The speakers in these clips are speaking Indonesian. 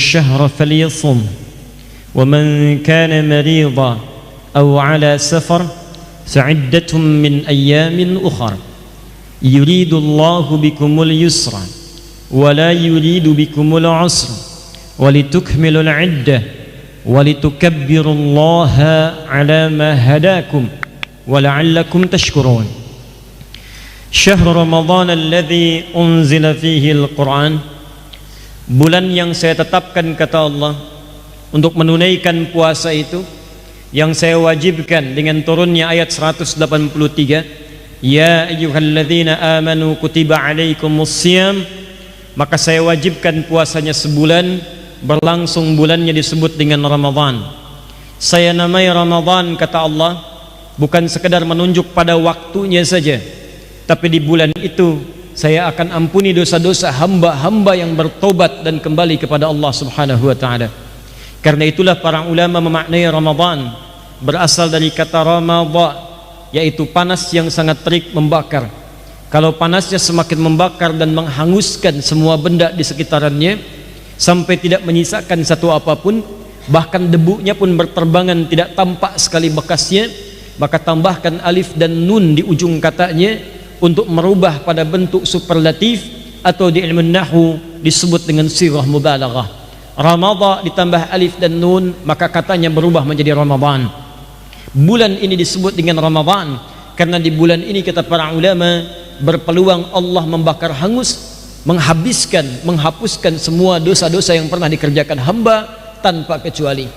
الشهر فليصم ومن كان مريضا أو على سفر فعدة من أيام أخر يريد الله بكم اليسر ولا يريد بكم العسر ولتكملوا العدة ولتكبروا الله على ما هداكم ولعلكم تشكرون شهر رمضان الذي أنزل فيه القرآن. Bulan yang saya tetapkan, kata Allah, untuk menunaikan puasa itu, yang saya wajibkan dengan turunnya ayat 183, ya ayyuhalladzina amanu kutiba alaikumus siyam, maka saya wajibkan puasanya sebulan, berlangsung bulannya disebut dengan Ramadan. Saya namai Ramadan, kata Allah, bukan sekedar menunjuk pada waktunya saja, tapi di bulan itu saya akan ampuni dosa-dosa hamba-hamba yang bertobat dan kembali kepada Allah Subhanahu wa taala. Karena itulah para ulama memaknai Ramadan berasal dari kata ramadha, yaitu panas yang sangat terik membakar. Kalau panasnya semakin membakar dan menghanguskan semua benda di sekitarannya sampai tidak menyisakan satu apapun, bahkan debunya pun berterbangan tidak tampak sekali bekasnya, maka tambahkan alif dan nun di ujung katanya untuk merubah pada bentuk superlatif, atau di ilmu nahwu disebut dengan sirah mubalaghah. Ramadha ditambah alif dan nun, maka katanya berubah menjadi Ramadan. Bulan ini disebut dengan Ramadan karena di bulan ini, kata para ulama, berpeluang Allah membakar hangus, menghabiskan, menghapuskan semua dosa-dosa yang pernah dikerjakan hamba tanpa kecuali.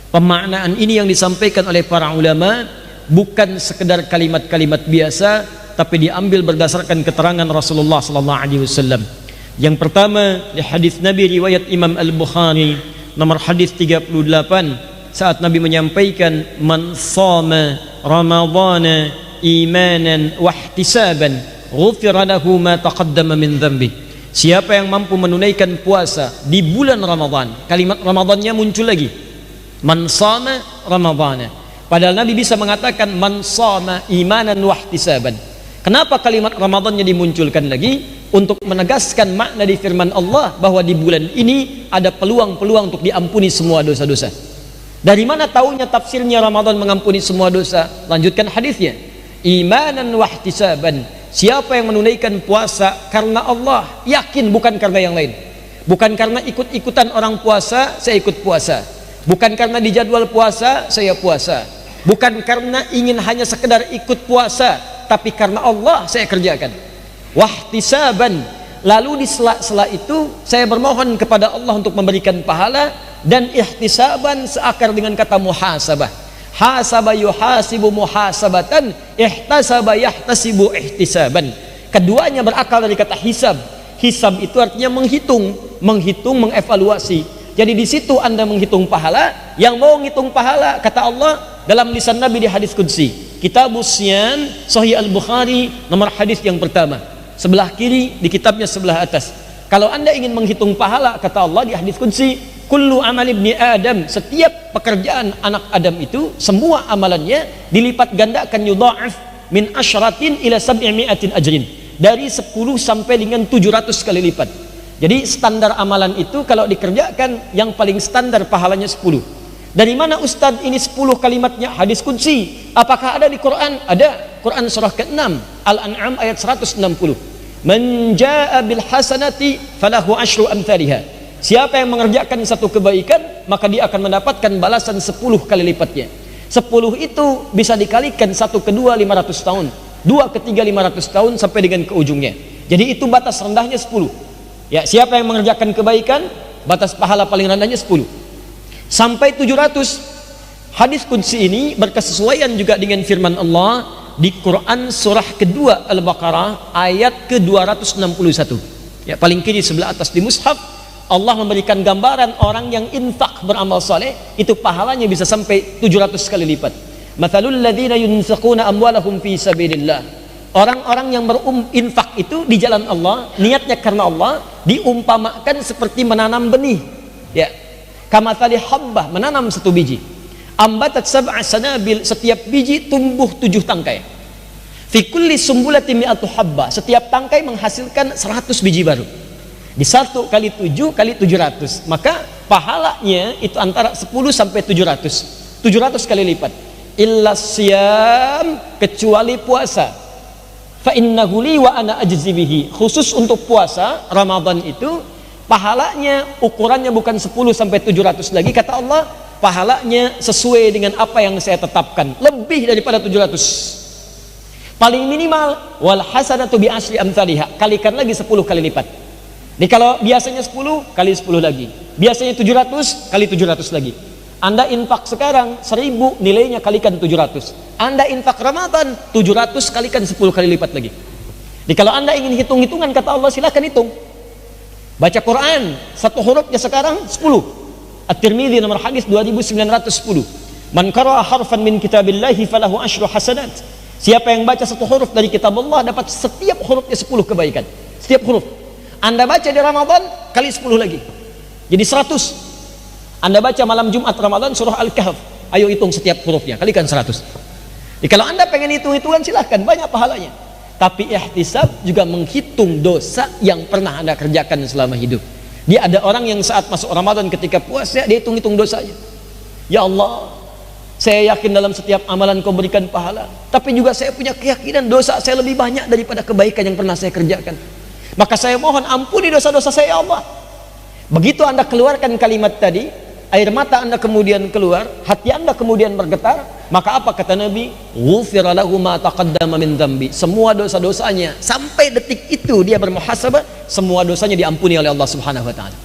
Pemaknaan ini yang disampaikan oleh para ulama bukan sekedar kalimat-kalimat biasa, tapi diambil berdasarkan keterangan Rasulullah sallallahu alaihi wasallam. Yang pertama, di hadis Nabi riwayat Imam Al-Bukhari nomor hadis 38, saat Nabi menyampaikan, man shama ramadhana imanan wa ihtisaban ghufira lahu ma taqaddama min dhanbi. Siapa yang mampu menunaikan puasa di bulan Ramadan, kalimat Ramadannya muncul lagi, man shama ramadhana. Padahal Nabi bisa mengatakan man shama imanan wa ihtisaban. Kenapa kalimat Ramadannya dimunculkan lagi? Untuk menegaskan makna di firman Allah bahwa di bulan ini ada peluang-peluang untuk diampuni semua dosa-dosa. Dari mana taunya tafsirnya Ramadan mengampuni semua dosa? Lanjutkan hadisnya, imanan wa ihtisaban. Siapa yang menunaikan puasa karena Allah, yakin, bukan karena yang lain. Bukan karena ikut-ikutan orang puasa, saya ikut puasa. Bukan karena di jadwal puasa, saya puasa. Bukan karena ingin hanya sekedar ikut puasa, tapi karena Allah saya kerjakan. Wahtisaban, lalu di sela-sela itu saya bermohon kepada Allah untuk memberikan pahala. Dan ihtisaban seakar dengan kata muhasabah. Hasaba yuhasibu muhasabatan, ihtasaba yahtasibu ihtisaban. Keduanya berakal dari kata hisab. Hisab itu artinya menghitung, mengevaluasi. Jadi di situ Anda menghitung pahala. Yang mau ngitung pahala, kata Allah dalam lisan Nabi di hadis qudsi, Kitabus Siyam, Sahih Al-Bukhari, nomor hadis yang pertama, sebelah kiri di kitabnya sebelah atas. Kalau Anda ingin menghitung pahala, kata Allah di hadis qudsi, kullu amal ibni Adam, setiap pekerjaan anak Adam itu, semua amalannya dilipat gandakan, yudha'af min asyratin ila sab'imi'atin ajrin, dari 10 sampai dengan 700 kali lipat. Jadi standar amalan itu kalau dikerjakan, yang paling standar pahalanya 10. Dari mana Ustadz ini 10 kalimatnya? Hadis qudsi. Apakah ada di Quran? Ada. Quran surah ke-6 Al-An'am ayat 160. Man jaa'a bil hasanati falahu asyru amthaliha. Siapa yang mengerjakan satu kebaikan, maka dia akan mendapatkan balasan 10 kali lipatnya. 10 itu bisa dikalikan 1 ke 2 500 tahun, 2 ke 3 500 tahun sampai dengan ke ujungnya. Jadi itu batas rendahnya 10. Ya, siapa yang mengerjakan kebaikan, batas pahala paling rendahnya 10 sampai 700. Hadis qudsi ini berkesesuaian juga dengan firman Allah di Quran surah kedua Al-Baqarah ayat ke-261. Ya, paling kiri sebelah atas di mushaf, Allah memberikan gambaran orang yang infak beramal saleh, itu pahalanya bisa sampai 700 kali lipat. Mathalul ladzina yunfiquna amwalahum fi sabilillah. Orang-orang yang berinfak itu di jalan Allah, niatnya karena Allah, diumpamakan seperti menanam benih. Ya, kamathali habbah, menanam satu biji. Ambatat sab'a sanabil, setiap biji tumbuh 7 tangkai. Fi kulli sumbulatin mi'atu habba, setiap tangkai menghasilkan 100 biji baru. Di 1 kali 7 kali 700, maka pahalanya itu antara 10 sampai 700 kali lipat. Illa siyam, kecuali puasa. Fa innahu li wa ana ajzi bihi. Khusus untuk puasa Ramadan itu pahalanya ukurannya bukan 10 sampai 700 lagi, kata Allah, pahalanya sesuai dengan apa yang saya tetapkan, lebih daripada 700. Paling minimal wal hasanatu bi asri amsalihha, kalikan lagi 10 kali lipat. Jadi kalau biasanya 10 kali 10 lagi, biasanya 700 kali 700 lagi. Anda infak sekarang 1000, nilainya kalikan 700. Anda infak Ramadan 700 kalikan 10 kali lipat lagi. Jadi kalau Anda ingin hitung-hitungan, kata Allah, silakan hitung. Baca Quran satu hurufnya sekarang 10. At-Tirmidzi nomor hadis 2910. Man qara'a harfan min kitabillahi falahu asyru hasanat. Siapa yang baca satu huruf dari kitab Allah dapat setiap hurufnya 10 kebaikan. Setiap huruf. Anda baca di Ramadan kali 10 lagi. Jadi 100. Anda baca malam Jumat Ramadan surah Al-Kahf, ayo hitung setiap hurufnya, kalikan 100. Jadi kalau Anda pengen hitung-hitungan silahkan, banyak pahalanya. Tapi ihtisab juga menghitung dosa yang pernah Anda kerjakan selama hidup. Dia ada orang yang saat masuk Ramadan ketika puasa dia hitung-hitung dosanya. Ya Allah, saya yakin dalam setiap amalan Kau berikan pahala, tapi juga saya punya keyakinan dosa saya lebih banyak daripada kebaikan yang pernah saya kerjakan. Maka saya mohon ampuni dosa-dosa saya, ya Allah. Begitu Anda keluarkan kalimat tadi, air mata Anda kemudian keluar, hati Anda kemudian bergetar, maka apa kata Nabi? Ghufira lahu ma taqaddama min dzambi. Semua dosa-dosanya sampai detik itu dia bermuhasabah, semua dosanya diampuni oleh Allah Subhanahu wa taala.